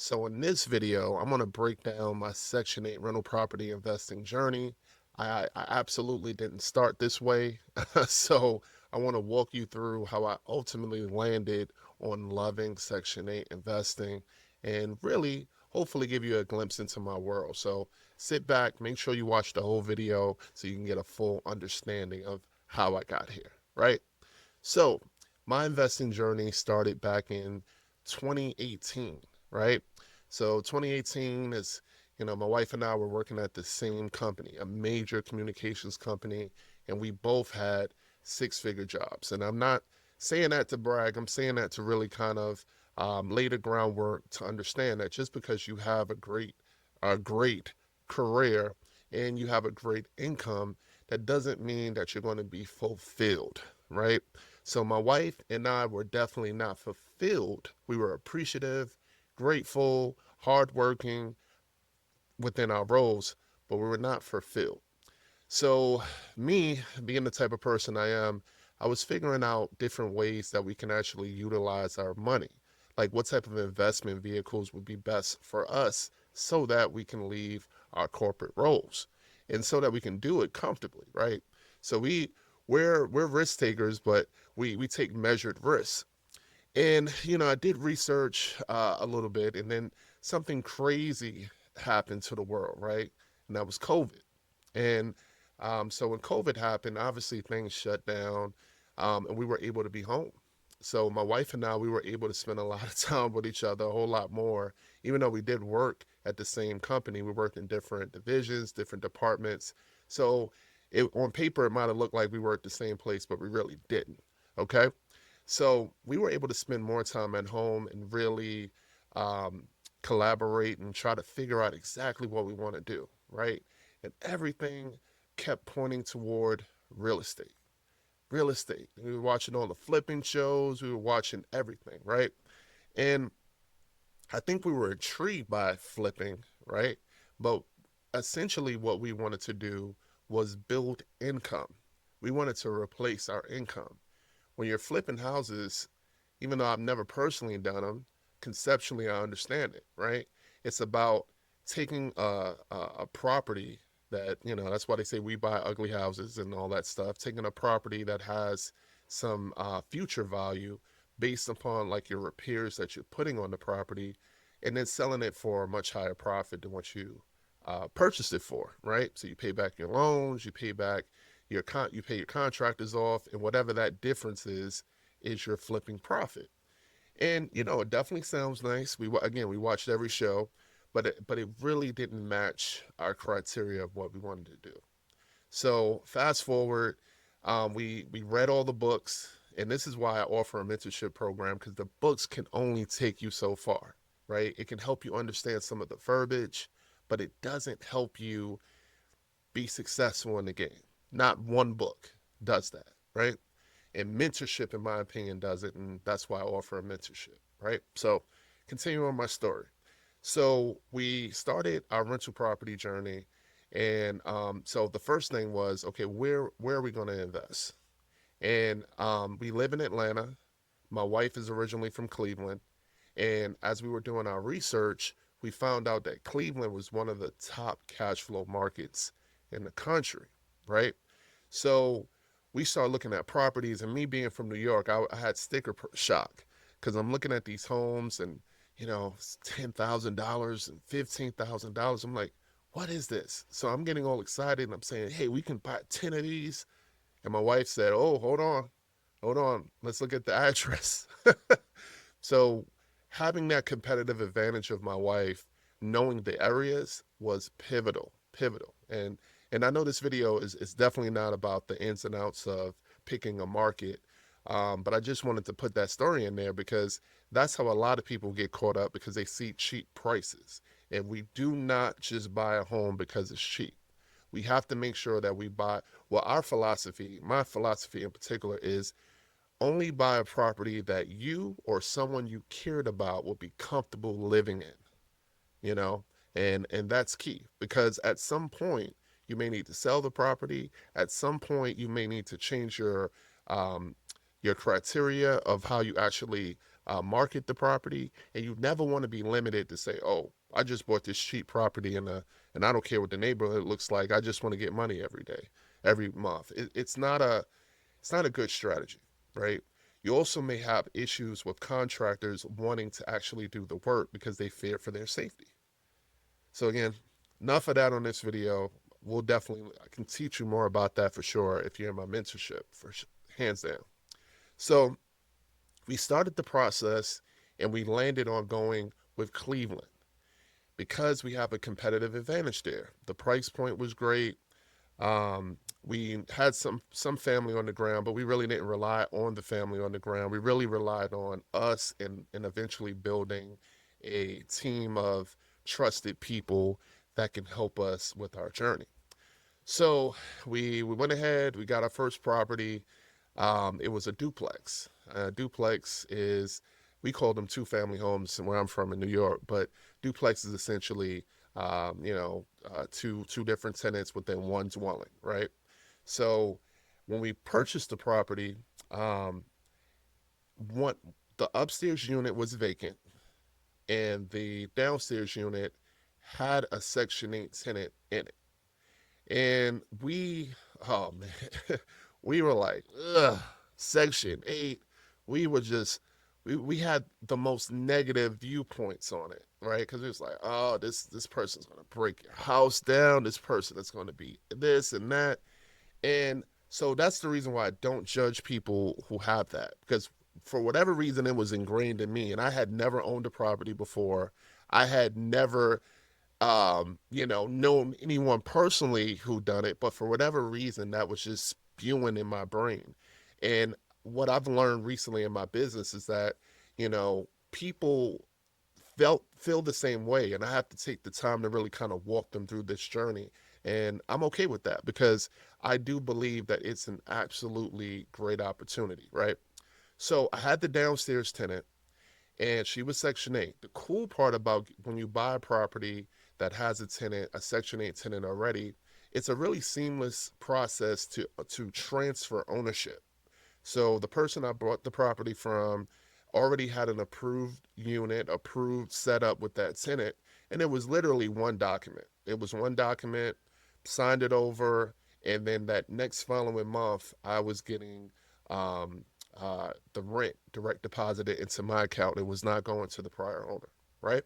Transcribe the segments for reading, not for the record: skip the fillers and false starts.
So in this video, I'm going to break down my Section 8 rental property investing journey. I absolutely didn't start this way. So I want to walk you through how I ultimately landed on loving Section 8 investing and really hopefully give you a glimpse into my world. So sit back, make sure you watch the whole video so you can get a full understanding of how I got here, right? So my investing journey started back in 2018, right? So 2018 is, my wife and I were working at the same company, a major communications company, and we both had six-figure jobs. And I'm not saying that to brag. I'm saying that to really kind of lay the groundwork to understand that just because you have a great career and you have a great income, that doesn't mean that you're going to be fulfilled, right? So my wife and I were definitely not fulfilled. We were appreciative, grateful, hardworking within our roles, but we were not fulfilled. So me, being the type of person I am, I was figuring out different ways that we can actually utilize our money. Like what type of investment vehicles would be best for us so that we can leave our corporate roles and so that we can do it comfortably, right? So we're risk takers, but we take measured risks. And I did research a little bit, and then something crazy happened to the world, right? And that was COVID. And so when COVID happened, obviously things shut down, and we were able to be home. So my wife and I, we were able to spend a lot of time with each other, a whole lot more. Even though we did work at the same company, we worked in different divisions, different departments. So on paper, it might have looked like we were at the same place, but we really didn't. Okay. So we were able to spend more time at home and really um, collaborate and try to figure out exactly what we want to do, right? And everything kept pointing toward real estate. Real estate. We were watching all the flipping shows, we were watching everything, right? And I think we were intrigued by flipping, right? But essentially, what we wanted to do was build income. We wanted to replace our income. When you're flipping houses, even though I've never personally done them, conceptually I understand it, right? It's about taking a property that, that's why they say we buy ugly houses and all that stuff, taking a property that has some future value based upon like your repairs that you're putting on the property and then selling it for a much higher profit than what you purchased it for, right? So you pay back your loans, you pay back you pay your contractors off, and whatever that difference is your flipping profit. And it definitely sounds nice. We watched every show, but it really didn't match our criteria of what we wanted to do. So fast forward, we read all the books, and this is why I offer a mentorship program because the books can only take you so far, right? It can help you understand some of the verbiage, but it doesn't help you be successful in the game. Not one book does that, right? And mentorship, in my opinion, does it, and that's why I offer a mentorship, right? So, continue on my story. So we started our rental property journey, and so the first thing was, okay, where are we going to invest? And we live in Atlanta. My wife is originally from Cleveland, and as we were doing our research, we found out that Cleveland was one of the top cash flow markets in the country, right? So we started looking at properties, and me being from New York, I had sticker shock because I'm looking at these homes and $10,000 and $15,000. I'm like, what is this? So I'm getting all excited and I'm saying, hey, we can buy 10 of these. And my wife said, oh, hold on, let's look at the address. So having that competitive advantage of my wife, knowing the areas was pivotal. And I know this video is definitely not about the ins and outs of picking a market, but I just wanted to put that story in there because that's how a lot of people get caught up because they see cheap prices. And we do not just buy a home because it's cheap. We have to make sure that we buy, well, my philosophy in particular is only buy a property that you or someone you cared about will be comfortable living in, you know? And that's key because at some point you may need to sell the property. At some point you may need to change um, your criteria of how you actually market the property, and you never want to be limited to say, "Oh, I just bought this cheap property and I don't care what the neighborhood looks like. I just want to get money every day, every month." It's not a good strategy, right? You also may have issues with contractors wanting to actually do the work because they fear for their safety. So again, enough of that on this video. I can teach you more about that for sure if you're in my mentorship, hands down. So we started the process and we landed on going with Cleveland because we have a competitive advantage there. The price point was great. We had some family on the ground, but we really didn't rely on the family on the ground. We really relied on us and eventually building a team of trusted people that can help us with our journey. So we went ahead, we got our first property. It was a duplex. Duplex is, we call them two family homes where I'm from in New York, but duplex is essentially, two different tenants within one dwelling, right? So when we purchased the property, um, one the upstairs unit was vacant, and the downstairs unit had a Section 8 tenant in it. And oh man, we were like, ugh, Section 8. We were just, we had the most negative viewpoints on it, right? Because it was like, oh, this person's gonna break your house down. This person is gonna be this and that. And so that's the reason why I don't judge people who have that, because for whatever reason it was ingrained in me, and I had never owned a property before. I had never known anyone personally who done it, but for whatever reason, that was just spewing in my brain. And what I've learned recently in my business is that, people feel the same way, and I have to take the time to really kind of walk them through this journey. And I'm okay with that because I do believe that it's an absolutely great opportunity, right? So I had the downstairs tenant and she was Section 8. The cool part about when you buy a property that has a tenant, a Section 8 tenant already, it's a really seamless process to transfer ownership. So the person I bought the property from already had an approved unit, approved setup with that tenant, and it was literally one document. It was one document, signed it over, and then that next following month, I was getting the rent direct deposited into my account. It was not going to the prior owner, right?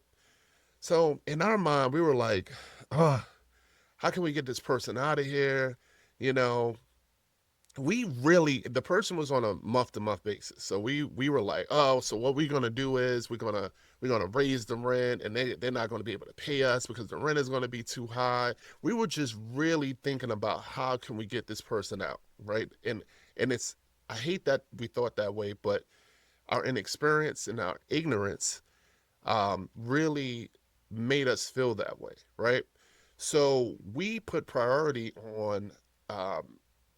So in our mind, we were like, oh, how can we get this person out of here? You know, the person was on a month to month basis. So we were like, oh, so what we're gonna do is we're gonna raise the rent, and they're not gonna be able to pay us because the rent is gonna be too high. We were just really thinking about how can we get this person out, right? And it's, I hate that we thought that way, but our inexperience and our ignorance really made us feel that way, right? So we put priority on um,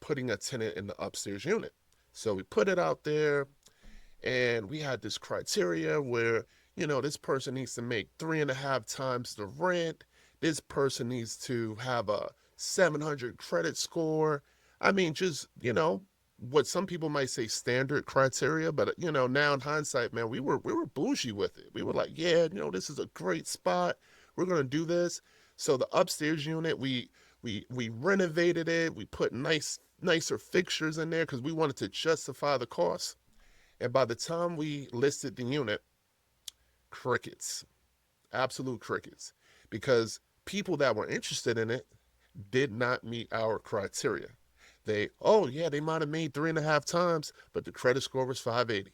putting a tenant in the upstairs unit. So we put it out there, and we had this criteria where, this person needs to make 3.5 times the rent. This person needs to have a 700 credit score. I mean, just, what some people might say standard criteria, but now in hindsight, man, we were bougie with it. We were like, yeah, this is a great spot. We're gonna do this. So the upstairs unit, we renovated it. We put nicer fixtures in there because we wanted to justify the cost. And by the time we listed the unit, crickets, absolute crickets, because people that were interested in it did not meet our criteria. Oh yeah, they might have made 3.5 times, but the credit score was 580.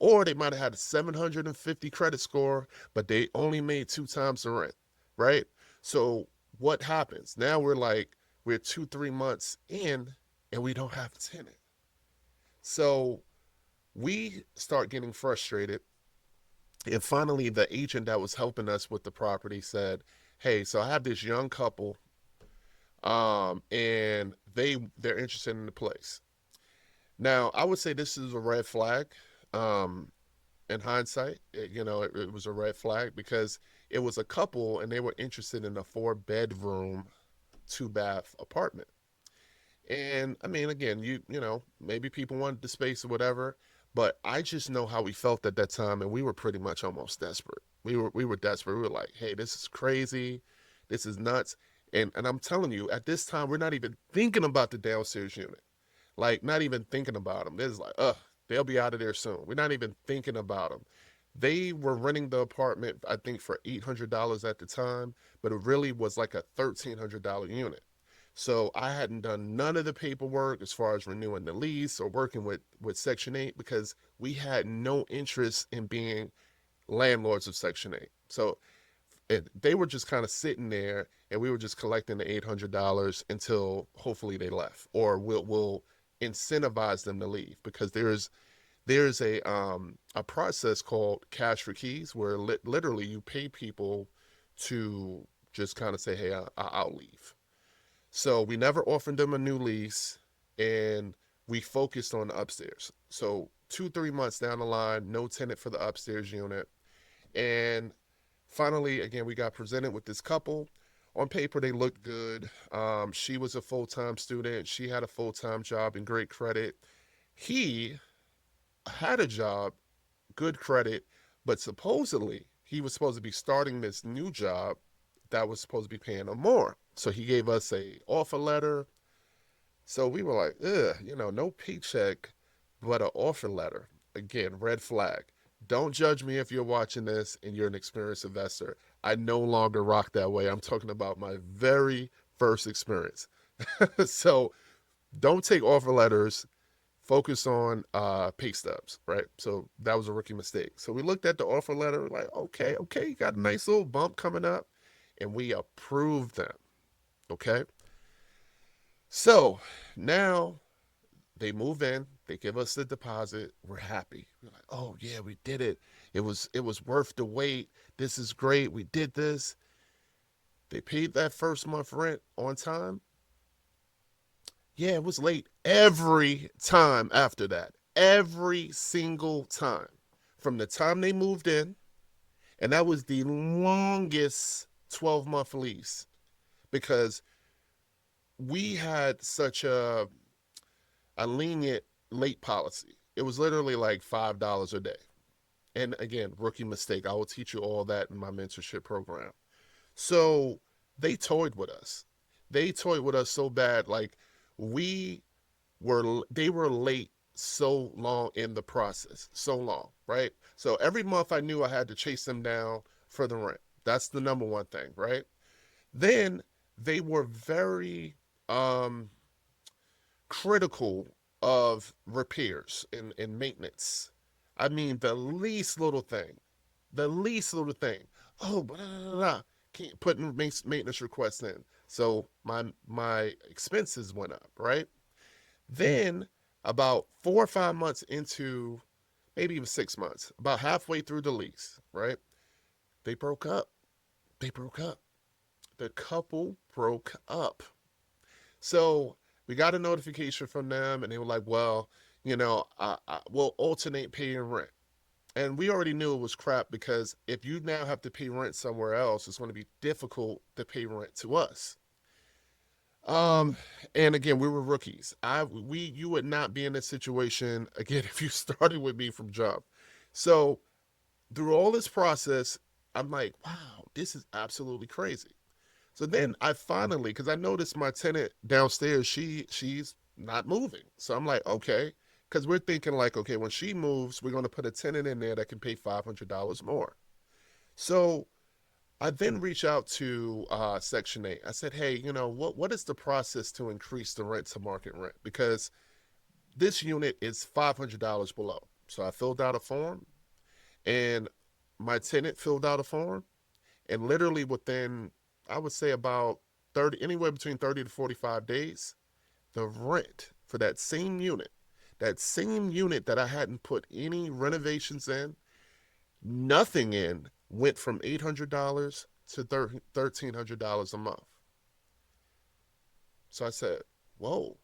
Or they might have had a 750 credit score, but they only made 2 times the rent, right? So what happens? Now we're 2, 3 months in and we don't have a tenant. So we start getting frustrated. And finally, the agent that was helping us with the property said, hey, so I have this young couple, and they're interested in the place. Now, I would say this is a red flag. Um, in hindsight, it was a red flag because it was a couple and they were interested in a 4 bedroom, 2 bath apartment. And I mean, again, maybe people wanted the space or whatever, But I just know how we felt at that time, and we were pretty much almost desperate. We were desperate. We were like, hey, this is crazy, this is nuts. And I'm telling you, at this time, we're not even thinking about the downstairs unit. Like, not even thinking about them. This is like, they'll be out of there soon. We're not even thinking about them. They were renting the apartment, I think, for $800 at the time, but it really was like a $1,300 unit. So I hadn't done none of the paperwork as far as renewing the lease or working with Section 8 because we had no interest in being landlords of Section 8. So they were just kind of sitting there and we were just collecting the $800 until hopefully they left, or we'll incentivize them to leave because there's a process called cash for keys where literally you pay people to just kind of say, hey, I'll leave. So we never offered them a new lease, and we focused on the upstairs. So 2, 3 months down the line, no tenant for the upstairs unit. And finally, again, we got presented with this couple. On paper, they looked good. She was a full-time student. She had a full-time job and great credit. He had a job, good credit, but supposedly he was supposed to be starting this new job that was supposed to be paying him more. So he gave us a offer letter. So we were like, ugh, no paycheck, but an offer letter. Again, red flag. Don't judge me if you're watching this and you're an experienced investor. I no longer rock that way. I'm talking about my very first experience. So don't take offer letters. Focus on pay stubs, right? So that was a rookie mistake. So we looked at the offer letter, like, okay, you got a nice little bump coming up, and we approved them. Okay. So now they move in, they give us the deposit, we're happy. We're like, oh yeah, we did it. It was worth the wait. This is great. We did this. They paid that first month rent on time. Yeah, it was late every time after that. Every single time. From the time they moved in, and that was the longest 12-month lease because we had such a lenient late policy. It was literally like $5 a day. And again, rookie mistake. I will teach you all that in my mentorship program. So they toyed with us. They toyed with us so bad. Like we they were late so long in the process, so long, right? So every month I knew I had to chase them down for the rent. That's the number one thing, right? Then they were very um, critical of repairs and maintenance. I mean, the least little thing. Oh, blah, blah, blah, can't put maintenance requests in. So my expenses went up, right? Then about 4 or 5 months into, maybe even 6 months, about halfway through the lease, right? They broke up. They broke up. The couple broke up. So we got a notification from them, and they were like, well, we'll alternate paying rent. And we already knew it was crap because if you now have to pay rent somewhere else, it's going to be difficult to pay rent to us. Um, and again, we were rookies. You would not be in this situation again if you started with me from jump. So through all this process, I'm like, wow, this is absolutely crazy. So then I finally, because I noticed my tenant downstairs, she's not moving. So I'm like, okay, because we're thinking like, okay, when she moves, we're going to put a tenant in there that can pay $500 more. So I then reach out to Section 8. I said, hey, what is the process to increase the rent to market rent? Because this unit is $500 below. So I filled out a form, and my tenant filled out a form, and literally within, I would say about 30, anywhere between 30 to 45 days, the rent for that same unit that I hadn't put any renovations in, nothing in, went from $800 to $1,300 a month. So I said, whoa,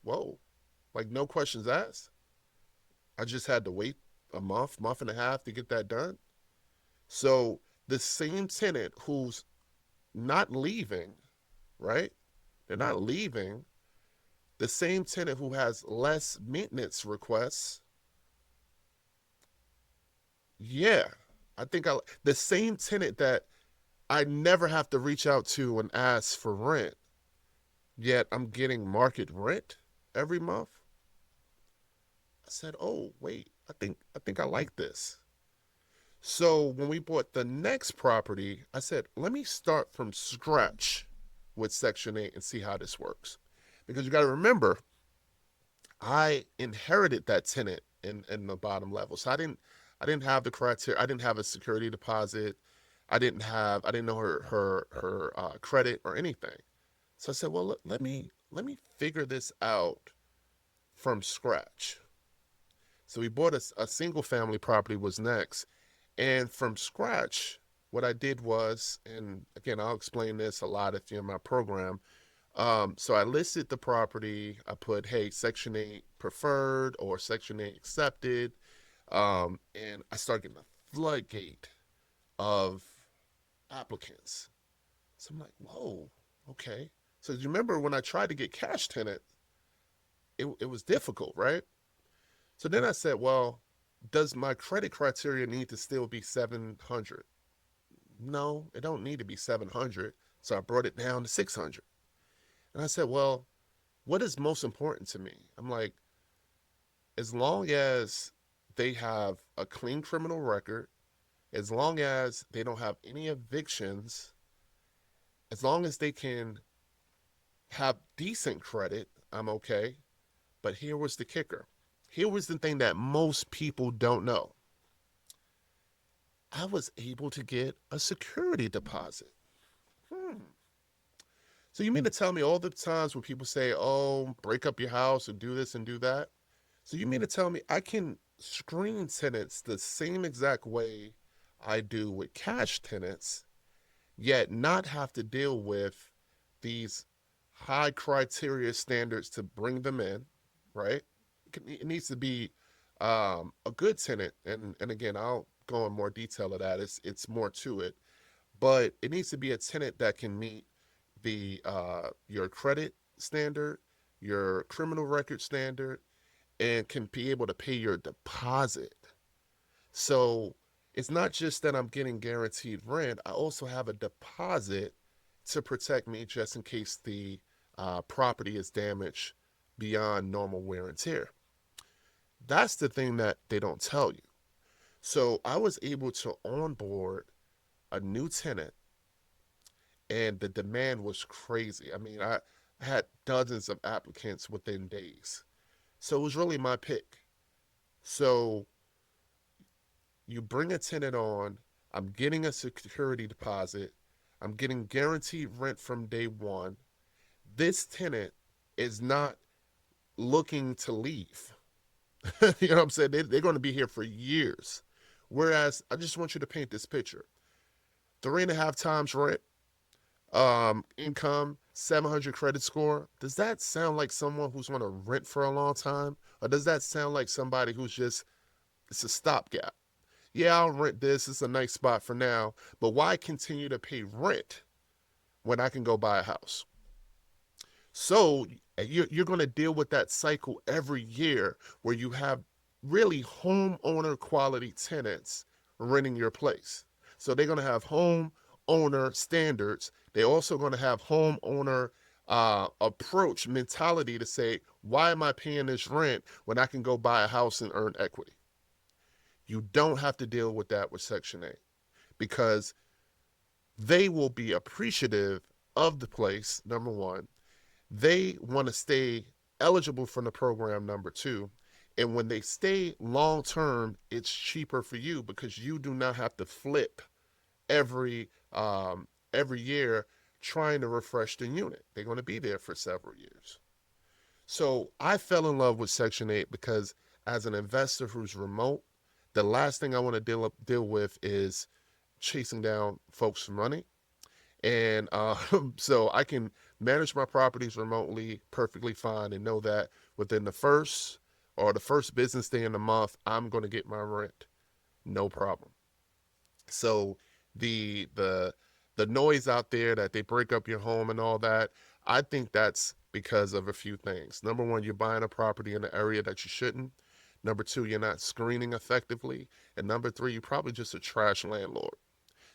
whoa, like no questions asked. I just had to wait a month and a half to get that done. So the same tenant who's not leaving, right? They're not leaving. The same tenant who has less maintenance requests Yeah, I think the same tenant that I never have to reach out to and ask for rent, yet I'm getting market rent every month. I said, "Oh, wait, I think I like this." So when we bought the next property, I said, "Let me start from scratch with Section 8 and see how this works." Because you got to remember, I inherited that tenant in the bottom level. So I didn't have the criteria. I didn't have a security deposit. I didn't know her credit or anything. So I said, well, let me figure this out from scratch. So we bought a single family property was next. And from scratch, what I did was, and again, I'll explain this a lot if you're in my program. So I listed the property. I put, hey, Section 8 preferred or Section 8 accepted. And I started getting a floodgate of applicants. So I'm like, whoa, okay. So you remember when I tried to get cash tenant, it was difficult, right? So then I said, well, does my credit criteria need to still be 700? No, it don't need to be 700. So I brought it down to 600. And I said, well, what is most important to me? I'm like, as long as they have a clean criminal record, as long as they don't have any evictions, as long as they can have decent credit, I'm okay. But here was the kicker. Here was the thing that most people don't know. I was able to get a security deposit. Hmm. So you mean to tell me all the times when people say, oh, break up your house and do this and do that? So you mean to tell me I can screen tenants the same exact way I do with cash tenants, yet not have to deal with these high criteria standards to bring them in, right? It needs to be a good tenant, and again, I'll go in more detail of that. It's more to it, but it needs to be a tenant that can meet the your credit standard, your criminal record standard, and can be able to pay your deposit. So it's not just that I'm getting guaranteed rent, I also have a deposit to protect me just in case the property is damaged beyond normal wear and tear. That's the thing that they don't tell you. So I was able to onboard a new tenant, and the demand was crazy. I mean, I had dozens of applicants within days. So it was really my pick. So you bring a tenant on, I'm getting a security deposit, I'm getting guaranteed rent from day one. This tenant is not looking to leave. You know what I'm saying? They're going to be here for years. Whereas I just want you to paint this picture: 3.5 times rent, income, 700 credit score. Does that sound like someone who's going to rent for a long time? Or does that sound like somebody who's just, it's a stopgap? Yeah, I'll rent this. It's a nice spot for now. But why continue to pay rent when I can go buy a house? So you're going to deal with that cycle every year where you have really homeowner quality tenants renting your place. So they're going to have homeowner standards. They're also going to have homeowner approach mentality to say, why am I paying this rent when I can go buy a house and earn equity? You don't have to deal with that with Section 8 because they will be appreciative of the place, number one. They want to stay eligible for the program, number two. And when they stay long term, it's cheaper for you because you do not have to flip every every year trying to refresh the unit. They're going to be there for several years. So I fell in love with Section 8 because as an investor who's remote, the last thing I want to deal with is chasing down folks for money. And so I can manage my properties remotely perfectly fine and know that within the first business day in the month, I'm going to get my rent. No problem. So the the noise out there that they break up your home and all that, I think that's because of a few things. Number one, you're buying a property in an area that you shouldn't. Number two, you're not screening effectively. And number three, you're probably just a trash landlord.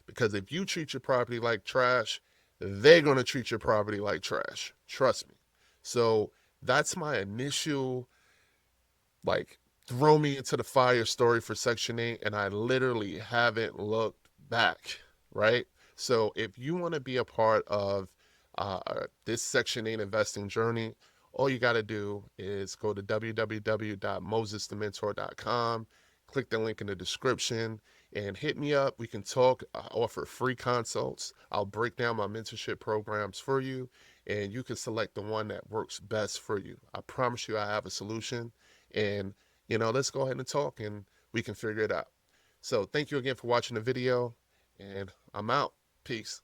Because if you treat your property like trash, they're going to treat your property like trash. Trust me. So that's my initial, like, throw me into the fire story for Section 8, and I literally haven't looked back, right? So if you want to be a part of this Section 8 investing journey, all you got to do is go to www.mosesthementor.com, click the link in the description, and hit me up. We can talk. I offer free consults. I'll break down my mentorship programs for you, and you can select the one that works best for you. I promise you, I have a solution. And, let's go ahead and talk and we can figure it out. So, thank you again for watching the video, and I'm out. Peace.